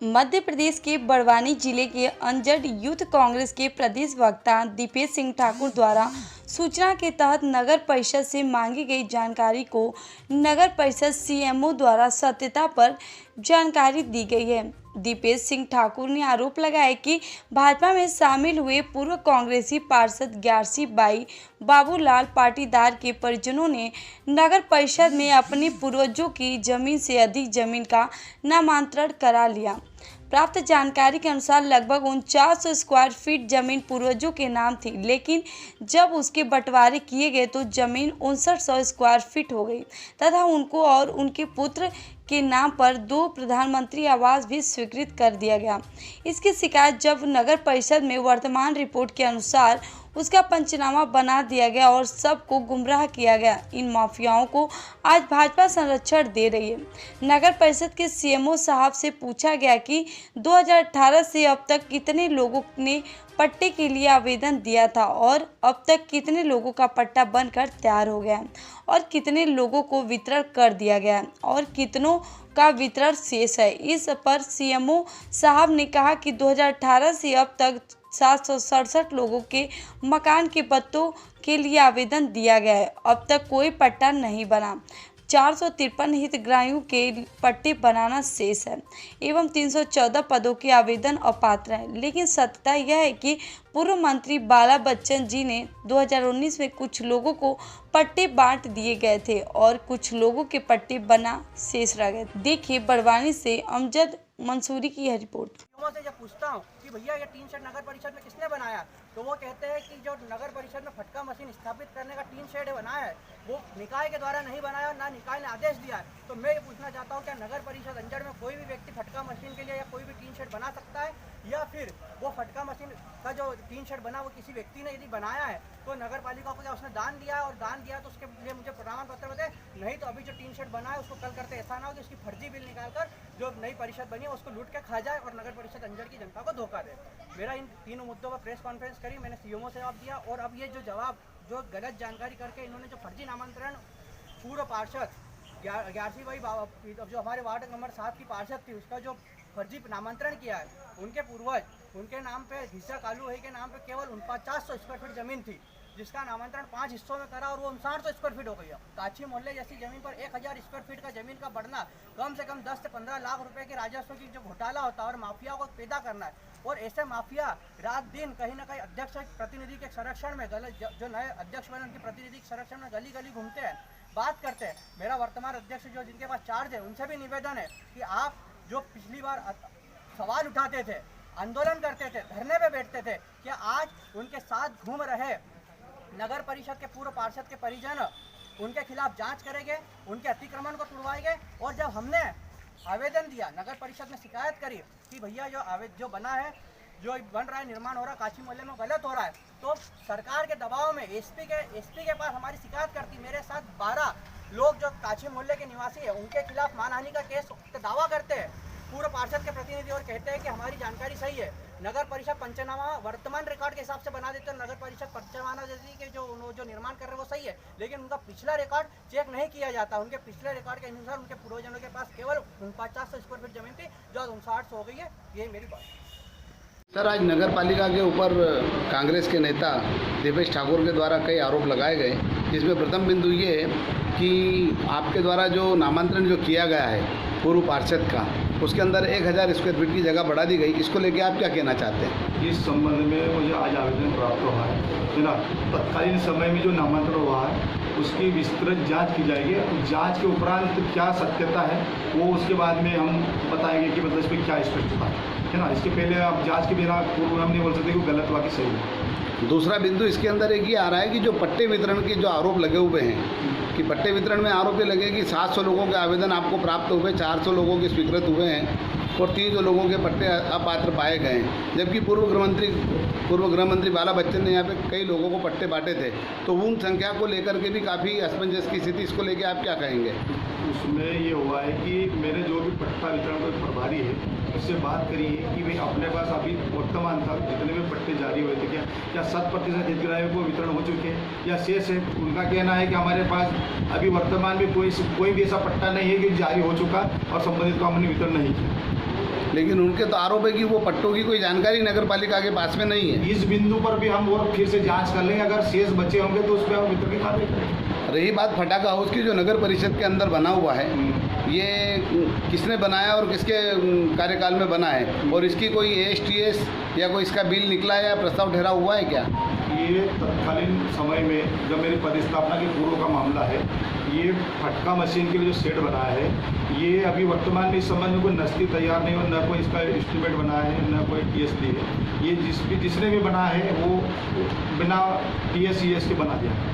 मध्य प्रदेश के बड़वानी जिले के अंजड़ यूथ कांग्रेस के प्रदेश वक्ता दीपेश सिंह ठाकुर द्वारा सूचना के तहत नगर परिषद से मांगी गई जानकारी को नगर परिषद सीएमओ द्वारा सत्यता पर जानकारी दी गई है। दीपेश सिंह ठाकुर ने आरोप लगाया कि भाजपा में शामिल हुए पूर्व कांग्रेसी पार्षद ग्यारसी बाई बाबूलाल पाटीदार के परिजनों ने नगर परिषद में अपने पूर्वजों की जमीन से अधिक जमीन का नामांतरण करा लिया। प्राप्त जानकारी के अनुसार लगभग 4900 स्क्वायर फीट जमीन पूर्वजों के नाम थी, लेकिन जब उसके बंटवारे किए गए तो जमीन 5900 स्क्वायर फीट हो गई तथा उनको और उनके पुत्र के नाम पर 2 प्रधानमंत्री आवास भी स्वीकृत कर दिया गया। इसकी शिकायत जब नगर परिषद में वर्तमान रिपोर्ट के अनुसार उसका पंचनामा बना दिया गया और सबको गुमराह किया गया। इन माफियाओं को आज भाजपा संरक्षण दे रही है। नगर परिषद के सीएमओ साहब से पूछा गया कि 2018 से अब तक कितने लोगों ने पट्टे के लिए आवेदन दिया था और अब तक कितने लोगों का पट्टा बनकर तैयार हो गया और कितने लोगों को वितरण कर दिया गया और कितनों का वितरण शेष है। इस पर सीएमओ साहब ने कहा कि 2018 से अब तक 767 लोगों के मकान के पट्टों के लिए आवेदन दिया गया है। अब तक कोई पट्टा नहीं बना। 453 हितग्राहियों के पट्टे बनाना शेष है एवं 314 पदों के आवेदन अपात्र हैं। लेकिन सत्यता यह है कि पूर्व मंत्री बाला बच्चन जी ने 2019 में कुछ लोगों को पट्टे बांट दिए गए थे और कुछ लोगों के पट्टे बना शेष रह गए। देखिए बड़वानी से अमजद मंसूरी की यह रिपोर्ट। से जब पूछता हूँ कि भैया ये टीन शेड नगर परिषद में किसने बनाया, तो वो कहते हैं कि जो नगर परिषद में फटका मशीन स्थापित करने का टीन शेड बनाया है वो निकाय के द्वारा नहीं बनाया, ना निकाय ने आदेश दिया है। तो मैं ये पूछना चाहता हूँ क्या नगर परिषद अंजड़ में कोई भी व्यक्ति फटका मशीन के लिए या कोई भी टीन शेड बना सकता है, या फिर वो फटका मशीन का जो टीन शेड बना वो किसी व्यक्ति ने यदि बनाया है तो नगर पालिका को क्या उसने दान दिया है, और दान दिया तो उसके लिए मुझे प्रमाण पत्र बताए, नहीं तो अभी जो टीन शेड बना है उसको कल करते ऐसा ना हो कि उसकी फर्जी बिल निकालकर जो नई परिषद बनी है उसको लूट के खा जाए और नगर परिषद अंजड़ की जनता को धोखा दे। मेरा इन तीनों मुद्दों पर प्रेस कॉन्फ्रेंस करी, मैंने सीएमओ से जवाब दिया, और अब ये जो जवाब जो गलत जानकारी करके इन्होंने जो फर्जी नामांतरण पूर्व पार्षद ग्यारसी बाई जो हमारे वार्ड नंबर 7 की पार्षद थी उसका जो फर्जी नामांतरण किया है, उनके पूर्वज उनके नाम पे हिस्सा कालू है के नाम पे केवल 4900 स्क्वायर फीट जमीन थी जिसका नामांतरण 5 हिस्सों में करा और वो 5900 स्क्वायर फीट हो गई है। काची मोहल्ले जैसी जमीन पर 1000 स्क्वायर फीट का जमीन का बढ़ना कम से कम 10 से 15 लाख रुपए के राजस्व की जो घोटाला होता है और माफिया को पैदा करना है, और ऐसे माफिया रात दिन कहीं ना कहीं अध्यक्ष प्रतिनिधि के संरक्षण में गलत जो नए अध्यक्ष बने उनके प्रतिनिधि के संरक्षण में गली गली घूमते हैं, बात करते हैं। मेरा वर्तमान अध्यक्ष जो जिनके पास चार्ज है उनसे भी निवेदन है कि आप जो पिछली बार सवाल उठाते थे, आंदोलन करते थे, धरने पे बैठते थे, क्या आज उनके साथ घूम रहे नगर परिषद के पूर्व पार्षद के परिजन उनके खिलाफ जांच करेंगे, उनके अतिक्रमण को तुड़वाएंगे? और जब हमने आवेदन दिया, नगर परिषद में शिकायत करी कि भैया जो बना है, जो बन रहा है, निर्माण हो रहा है काशी मोहल्ले में गलत हो रहा है, तो सरकार के दबाव में एसपी के पास हमारी शिकायत करती। मेरे साथ 12 लोग जो काशी मोहल्ले के निवासी है उनके खिलाफ मानहानि का केस का दावा करते हैं पूर्व पार्षद के प्रतिनिधि, और कहते हैं कि हमारी जानकारी सही है। नगर परिषद पंचनामा वर्तमान रिकॉर्ड के हिसाब से बना देते हैं, नगर परिषद पंचनामा जैसे कि जो निर्माण कर रहे हैं वो सही है, लेकिन उनका पिछला रिकॉर्ड चेक नहीं किया जाता। उनके पिछले रिकॉर्ड के अनुसार उनके पूर्वजनों के पास केवल 4900 स्क्वायर फीट जमीन थी जो 5900 हो गई है। ये मेरी बात। सर, आज नगर पालिका के ऊपर कांग्रेस के नेता दीपेश ठाकुर के द्वारा कई आरोप लगाए गए, जिसमें प्रथम बिंदु ये है कि आपके द्वारा जो नामांतरण जो किया गया है पूर्व पार्षद का, उसके अंदर 1000 स्क्वायर फीट की जगह बढ़ा दी गई। इसको लेके आप क्या कहना चाहते हैं? इस संबंध में मुझे आज आवेदन प्राप्त हुआ है ना, तत्कालीन समय में जो नामांतरण हुआ है उसकी विस्तृत जांच की जाएगी। जांच के उपरांत क्या सत्यता है वो उसके बाद में हम बताएंगे कि मतलब इसमें क्या स्पष्टता है ना। इसके पहले आप जांच के बिना पूर्व हम नहीं बोल सकते कि गलत हुआ कि सही है। दूसरा बिंदु इसके अंदर एक ये आ रहा है कि जो पट्टे वितरण के जो आरोप लगे हुए हैं कि पट्टे वितरण में आरोप ये लगे कि 700 लोगों के आवेदन आपको प्राप्त हुए, 400 लोगों के स्वीकृत हुए हैं और 300 लोगों के पट्टे अपात्र पाए गए हैं, जबकि पूर्व गृह मंत्री बाला बच्चन ने यहाँ पे कई लोगों को पट्टे बांटे थे। तो उन संख्या को लेकर के भी काफ़ी असमंजस की स्थिति, इसको लेके आप क्या कहेंगे? उसमें ये हुआ है कि मेरे जो भी पट्टा वितरण का प्रभारी है उससे बात करी है कि भाई अपने पास अभी वर्तमान था जितने भी पट्टे जारी हुए थे क्या 7% हितग्राहियों को वितरण हो चुके हैं या शेष है? उनका कहना है कि हमारे पास अभी वर्तमान में कोई भी ऐसा पट्टा नहीं है कि जारी हो चुका और संबंधित को हमने वितरण नहीं किया। लेकिन उनके तो आरोप है कि वो पट्टों की कोई जानकारी नगर पालिका के पास में नहीं है। इस बिंदु पर भी हम और फिर से जांच कर लेंगे, अगर शेष बचे होंगे तो उस पर हम वितरण की कार्रवाई करेंगे। रही बात फटाका हाउस की, जो नगर परिषद के अंदर बना हुआ है, ये किसने बनाया और किसके कार्यकाल में बना है, और इसकी कोई ASTS या कोई इसका बिल निकला है या प्रस्ताव ठहरा हुआ है क्या? ये तत्कालीन समय में जब मेरी पदस्थापना के पूर्व का मामला है। ये फटका मशीन के लिए जो सेट बना है, ये अभी वर्तमान में इस संबंध में कोई नस्ती तैयार नहीं, और न कोई इसका एस्टीमेट बना है, न कोई TSD है। ये जिसने भी बना है वो बिना TSES के बना दिया है।